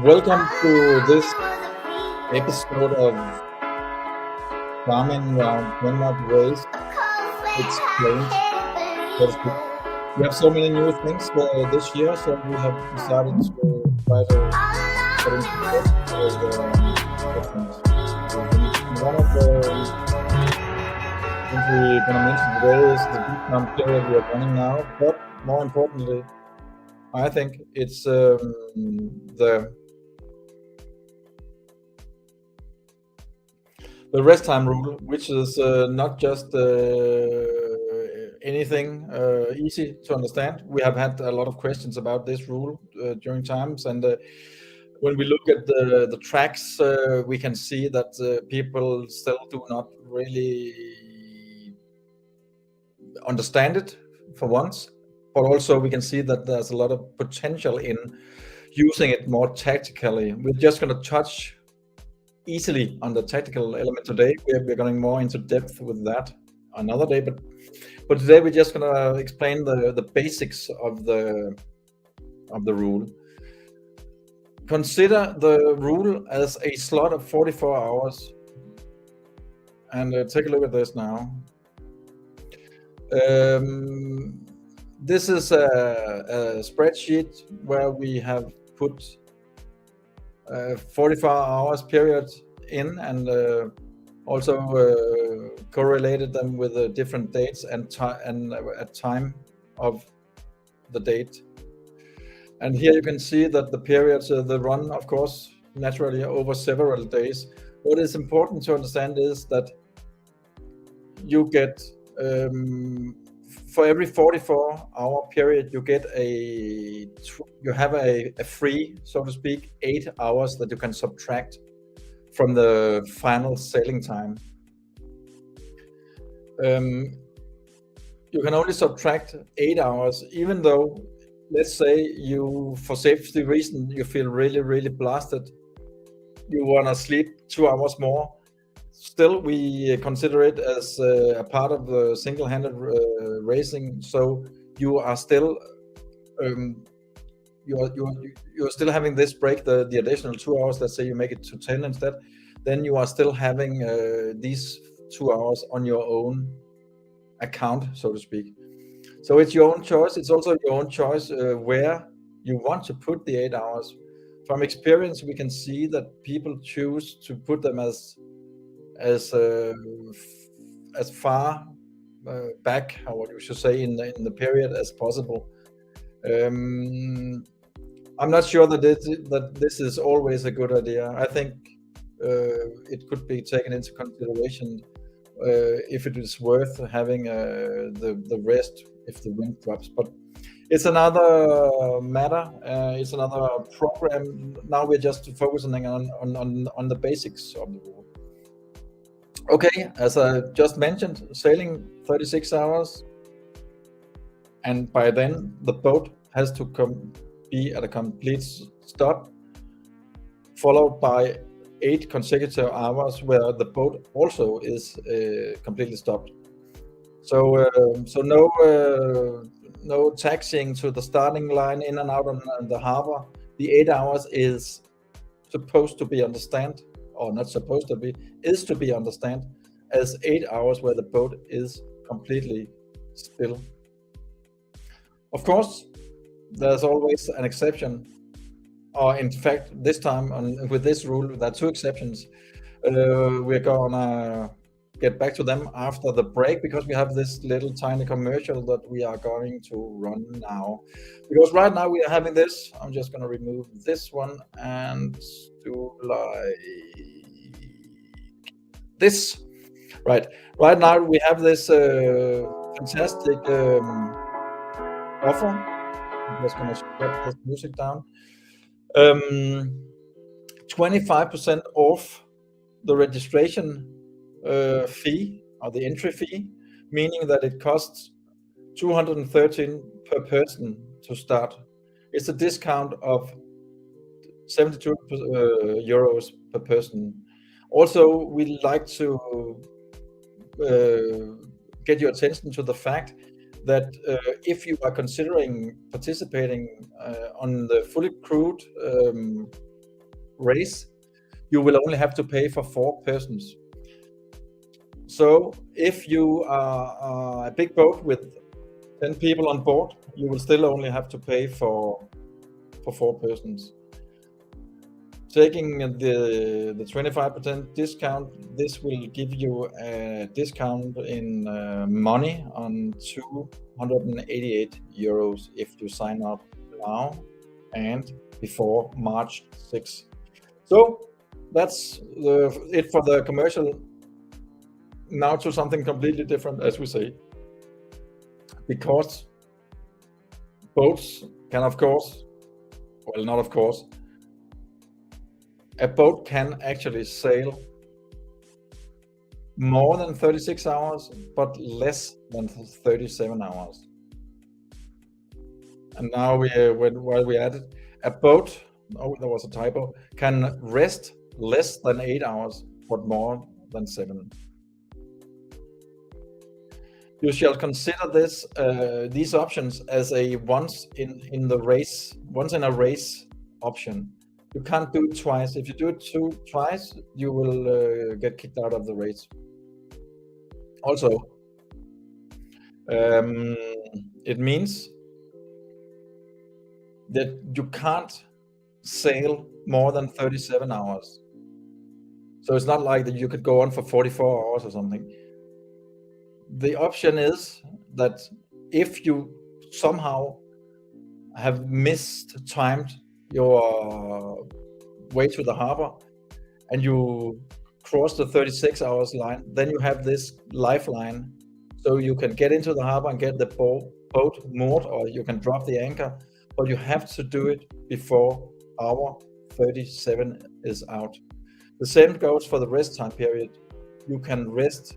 Welcome to this episode of Garmin Round Denmark Race Explained. So to speak. We have so many new things this year, so we have decided to try to put into depth different things. One of the things we're going to mention today is the discount period we are running now, but more importantly, I think it's the rest time rule, which is not just anything easy to understand. We have had a lot of questions about this rule during times, and when we look at the tracks, we can see that people still do not really understand it for once, but also we can see that there's a lot of potential in using it more tactically. We're just going to touch easily on the tactical element today. We're going more into depth with that another day, but today we're just going to explain the basics of the rule. Consider the rule as a slot of 44 hours, and take a look at this now. This is a spreadsheet where we have put 44 hours period in, and also correlated them with the different dates and at time of the date. And here you can see that the periods, the run, of course, naturally over several days. What is important to understand is that you get for every 44-hour period, you get you have a free, so to speak, 8 hours that you can subtract from the final sailing time. You can only subtract 8 hours, even though, let's say you, for safety reason, you feel really blasted. You want to sleep 2 hours more. Still, we consider it as a part of the single-handed racing. So you are still you're still having this break, the additional 2 hours. Let's say you make it to 10 instead. Then you are still having these 2 hours on your own account, so to speak. So it's your own choice. It's also your own choice where you want to put the 8 hours. From experience, we can see that people choose to put them as far back, or what you should say, in the period as possible. I'm not sure that this is always a good idea. I think it could be taken into consideration if it is worth having the rest if the wind drops. But it's another matter. It's another program. Now we're just focusing on the basics of the rule. Okay, as I just mentioned, sailing 36 hours, and by then the boat has to be at a complete stop, followed by 8 consecutive hours where the boat also is completely stopped. So no taxiing to the starting line, in and out on the harbor. The 8 hours is supposed to be understood, or not supposed to be, is to be understood as 8 hours where the boat is completely still. Of course, there's always an exception, or in fact, this time with this rule, there are 2 exceptions. We're gonna get back to them after the break, because we have this little tiny commercial that we are going to run now. Because right now we are having this. I'm just gonna remove this one and do like this. Right now we have this fantastic offer. I'm just gonna shut this music down. 25% off the registration fee, or the entry fee, meaning that it costs 213 per person to start. It's a discount of 72 euros per person. Also, we'd like to get your attention to the fact that if you are considering participating on the fully crewed race, you will only have to pay for 4 persons. So if you are a big boat with 10 people on board, you will still only have to pay for 4 persons. Taking the 25% discount, this will give you a discount in money on 288 euros if you sign up now and before March 6. So that's it for the commercial. Now to something completely different, as we say, because boats can, of course, well, not of course, a boat can actually sail more than 36 hours, but less than 37 hours. And now while we added, a boat, oh, there was a typo, can rest less than 8 hours, but more than 7. You shall consider these options as a once in a race option. You can't do it twice. If you do it twice, you will get kicked out of the race. Also, it means that you can't sail more than 37 hours. So it's not like that you could go on for 44 hours or something. The option is that if you somehow have timed your way to the harbor and you cross the 36 hours line, then you have this lifeline, so you can get into the harbor and get the boat moored, or you can drop the anchor, but you have to do it before hour 37 is out. The same goes for the rest time period. You can rest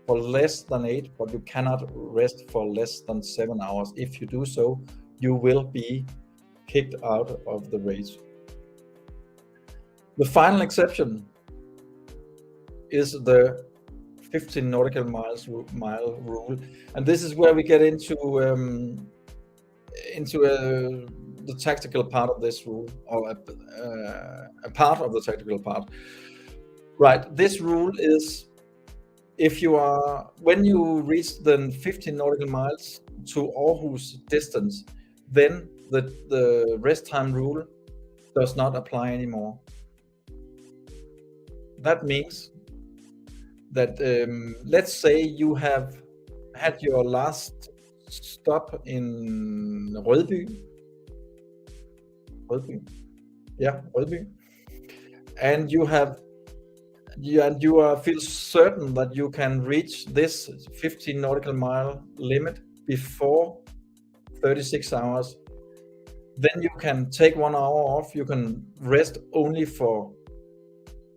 for less than 8, but you cannot rest for less than 7 hours. If you do so, you will be kicked out of the race. The final exception is the 15 nautical mile rule, and this is where we get into the tactical part of this rule, or a part of the tactical part. Right, this rule is when you reach the 15 nautical miles to Aarhus distance, then the rest time rule does not apply anymore. That means that let's say you have had your last stop in Rødby, and you feel certain that you can reach this 15 nautical mile limit before 36 hours. Then you can take 1 hour off. You can rest only for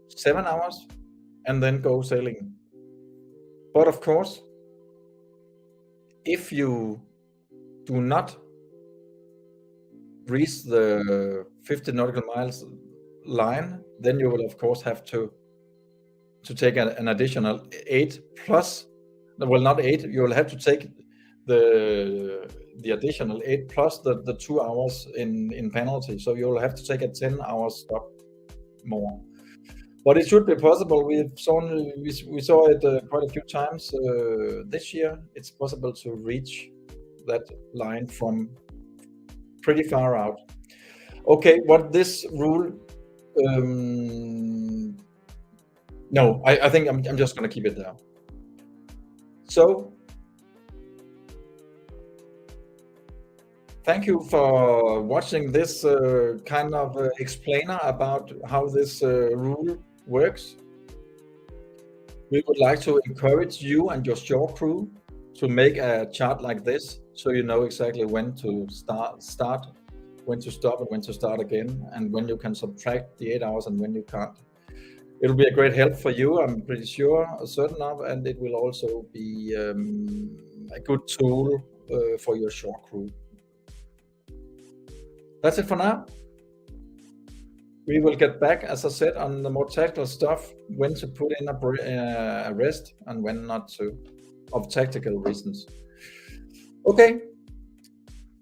7 hours and then go sailing. But of course, if you do not reach the 50 nautical miles line, then you will of course have to take an additional 8 plus, well, not 8, you will have to take the additional 8 plus the 2 hours in penalty. So you'll have to take a 10 hour stop more. But it should be possible. We saw it quite a few times this year. It's possible to reach that line from pretty far out. Okay, what this rule, no, I think I'm just going to keep it there. So, thank you for watching this kind of explainer about how this rule works. We would like to encourage you and your shore crew to make a chart like this, so you know exactly when to start, when to stop, and when to start again, and when you can subtract the 8 hours and when you can't. It'll be a great help for you, I'm pretty certain of, and it will also be a good tool for your shore crew. That's it for now. We will get back, as I said, on the more tactical stuff, when to put in a rest and when not to, of tactical reasons. Okay,